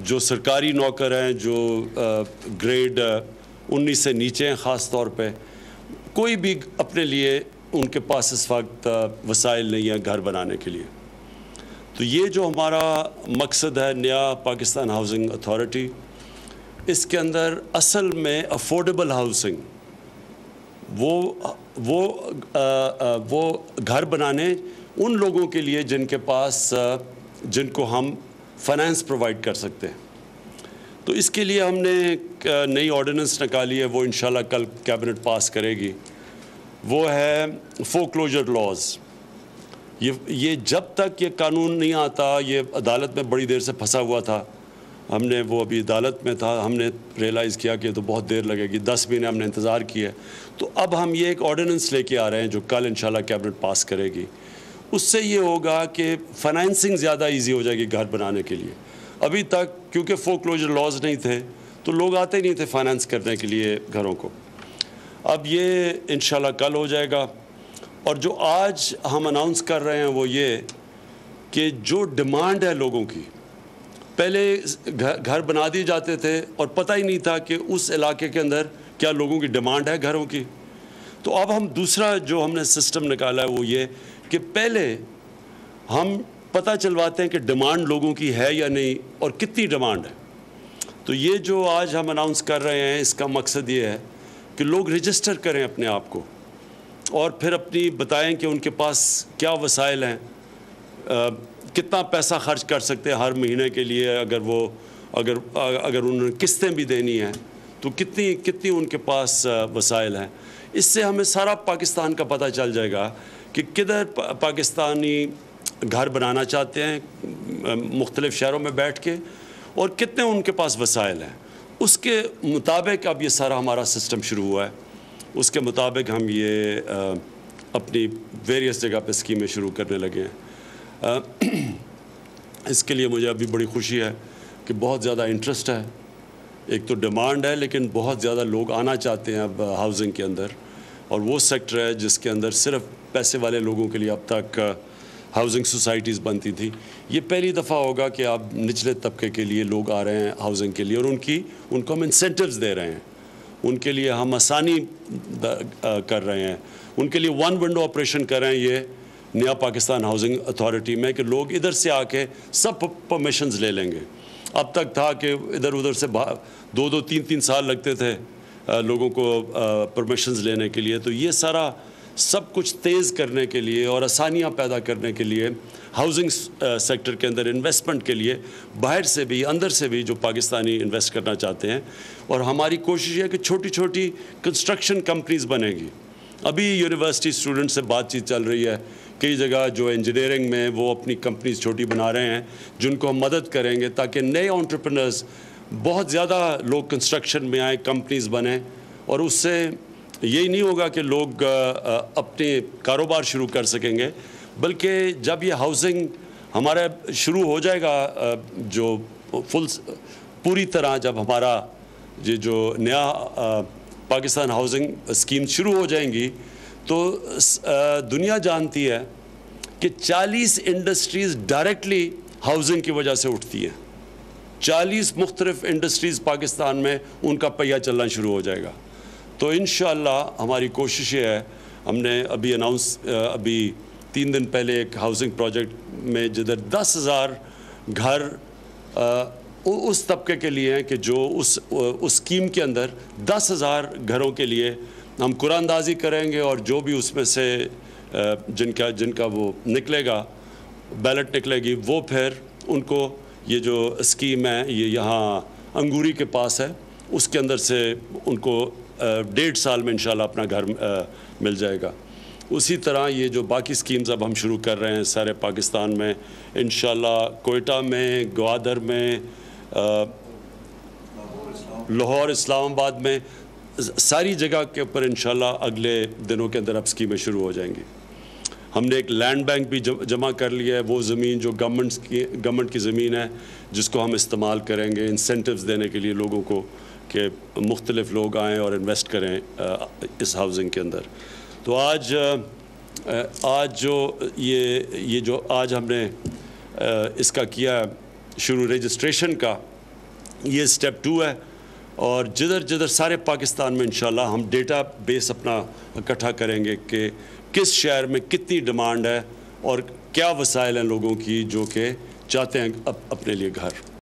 جو سرکاری نوکر ہیں, جو گریڈ 19 سے نیچے ہیں خاص طور پہ, کوئی بھی اپنے لیے ان کے پاس اس وقت وسائل نہیں ہیں گھر بنانے کے لیے. تو یہ جو ہمارا مقصد ہے نیا پاکستان ہاؤسنگ اتھارٹی, اس کے اندر اصل میں افورڈیبل ہاؤسنگ, وہ گھر بنانے ان لوگوں کے لیے جن کے پاس, جن کو ہم فائنانس پرووائڈ کر سکتے ہیں. تو اس کے لیے ہم نے ایک نئی آرڈیننس نکالی ہے, وہ انشاءاللہ کل کیبنٹ پاس کرے گی. وہ ہے فورکلوجر لاز. یہ جب تک یہ قانون نہیں آتا, یہ عدالت میں بڑی دیر سے پھنسا ہوا تھا. ہم نے وہ ابھی عدالت میں تھا, ہم نے ریئلائز کیا کہ تو بہت دیر لگے گی, 10 مہینے ہم نے انتظار کیا ہے. تو اب ہم یہ ایک آرڈیننس لے کے آ رہے ہیں جو کل انشاءاللہ کیبنٹ پاس کرے گی. اس سے یہ ہوگا کہ فائنینسنگ زیادہ ایزی ہو جائے گی گھر بنانے کے لیے. ابھی تک کیونکہ فورکلوجر لاز نہیں تھے تو لوگ آتے نہیں تھے فائنانس کرنے کے لیے گھروں کو. اب یہ انشاءاللہ کل ہو جائے گا. اور جو آج ہم اناؤنس کر رہے ہیں وہ یہ کہ جو ڈیمانڈ ہے لوگوں کی, پہلے گھر بنا دیے جاتے تھے اور پتہ ہی نہیں تھا کہ اس علاقے کے اندر کیا لوگوں کی ڈیمانڈ ہے گھروں کی. تو اب ہم دوسرا جو ہم نے سسٹم نکالا ہے وہ یہ کہ پہلے ہم پتہ چلواتے ہیں کہ ڈیمانڈ لوگوں کی ہے یا نہیں اور کتنی ڈیمانڈ ہے. تو یہ جو آج ہم اناؤنس کر رہے ہیں اس کا مقصد یہ ہے کہ لوگ رجسٹر کریں اپنے آپ کو اور پھر اپنی بتائیں کہ ان کے پاس کیا وسائل ہیں, کتنا پیسہ خرچ کر سکتے ہیں ہر مہینے کے لیے, اگر انہوں نے قسطیں بھی دینی ہیں تو کتنی ان کے پاس وسائل ہیں. اس سے ہمیں سارا پاکستان کا پتہ چل جائے گا کہ کدھر پاکستانی گھر بنانا چاہتے ہیں مختلف شہروں میں بیٹھ کے اور کتنے ان کے پاس وسائل ہیں. اس کے مطابق اب یہ سارا ہمارا سسٹم شروع ہوا ہے. اس کے مطابق ہم یہ اپنی ویریس جگہ پہ اسکیمیں شروع کرنے لگے ہیں. اس کے لیے مجھے ابھی بڑی خوشی ہے کہ بہت زیادہ انٹرسٹ ہے. ایک تو ڈیمانڈ ہے لیکن بہت زیادہ لوگ آنا چاہتے ہیں اب ہاؤسنگ کے اندر, اور وہ سیکٹر ہے جس کے اندر صرف پیسے والے لوگوں کے لیے اب تک ہاؤسنگ سوسائٹیز بنتی تھی. یہ پہلی دفعہ ہوگا کہ اب نچلے طبقے کے لیے لوگ آ رہے ہیں ہاؤسنگ کے لیے, اور ان کو ہم انسینٹیوز دے رہے ہیں, ان کے لیے ہم آسانی کر رہے ہیں, ان کے لیے ون ونڈو آپریشن کر رہے ہیں یہ نیا پاکستان ہاؤسنگ اتھارٹی میں, کہ لوگ ادھر سے آ کے سب پرمیشنز لے لیں گے. اب تک تھا کہ ادھر ادھر سے 2-3 سال لگتے تھے لوگوں کو پرمیشنز لینے کے لیے. تو یہ سارا سب کچھ تیز کرنے کے لیے اور آسانیاں پیدا کرنے کے لیے ہاؤسنگ سیکٹر کے اندر انویسٹمنٹ کے لیے باہر سے بھی اندر سے بھی جو پاکستانی انویسٹ کرنا چاہتے ہیں. اور ہماری کوشش ہے کہ چھوٹی چھوٹی کنسٹرکشن کمپنیز بنے گی. ابھی یونیورسٹی اسٹوڈنٹ سے بات چیت چل رہی ہے, کئی جگہ جو انجینئرنگ میں وہ اپنی کمپنیز چھوٹی بنا رہے ہیں جن کو ہم مدد کریں گے تاکہ نئے انٹرپرنرز, بہت زیادہ لوگ کنسٹرکشن میں آئیں, کمپنیز بنیں. اور اس سے یہی نہیں ہوگا کہ لوگ اپنے کاروبار شروع کر سکیں گے, بلکہ جب یہ ہاؤسنگ ہمارا شروع ہو جائے گا, جو پوری طرح جب ہمارا یہ جو نیا پاکستان ہاؤسنگ اسکیم شروع ہو جائیں گی, تو دنیا جانتی ہے کہ 40 انڈسٹریز ڈائریکٹلی ہاؤسنگ کی وجہ سے اٹھتی ہیں. 40 مختلف انڈسٹریز پاکستان میں ان کا پہیہ چلنا شروع ہو جائے گا. تو انشاءاللہ ہماری کوشش یہ ہے, ہم نے ابھی ابھی 3 دن پہلے ایک ہاؤسنگ پروجیکٹ میں جدھر 10,000 گھر اس طبقے کے لیے ہیں کہ جو اس اسکیم کے اندر 10,000 گھروں کے لیے ہم قرعہ اندازی کریں گے, اور جو بھی اس میں سے جن کا وہ نکلے گا, بیلٹ نکلے گی, وہ پھر ان کو یہ جو اسکیم ہے یہ یہاں انگوری کے پاس ہے, اس کے اندر سے ان کو 1.5 سال میں انشاءاللہ اپنا گھر مل جائے گا. اسی طرح یہ جو باقی سکیمز اب ہم شروع کر رہے ہیں سارے پاکستان میں, انشاءاللہ کوئٹہ میں, گوادر میں, لاہور, اسلام آباد میں, ساری جگہ کے اوپر انشاءاللہ اگلے دنوں کے اندر اب سکیمیں شروع ہو جائیں گی. ہم نے ایک لینڈ بینک بھی جمع کر لیا ہے, وہ زمین جو گورنمنٹ کی زمین ہے جس کو ہم استعمال کریں گے انسینٹیوز دینے کے لیے لوگوں کو کہ مختلف لوگ آئیں اور انویسٹ کریں اس ہاؤسنگ کے اندر. تو آج جو یہ جو آج ہم نے اس کا کیا شروع رجسٹریشن کا, یہ سٹیپ 2 ہے، اور جدھر جدھر سارے پاکستان میں انشاءاللہ ہم ڈیٹا بیس اپنا اکٹھا کریں گے کہ کس شہر میں کتنی ڈیمانڈ ہے اور کیا وسائل ہیں لوگوں کی جو کہ چاہتے ہیں اپنے لیے گھر.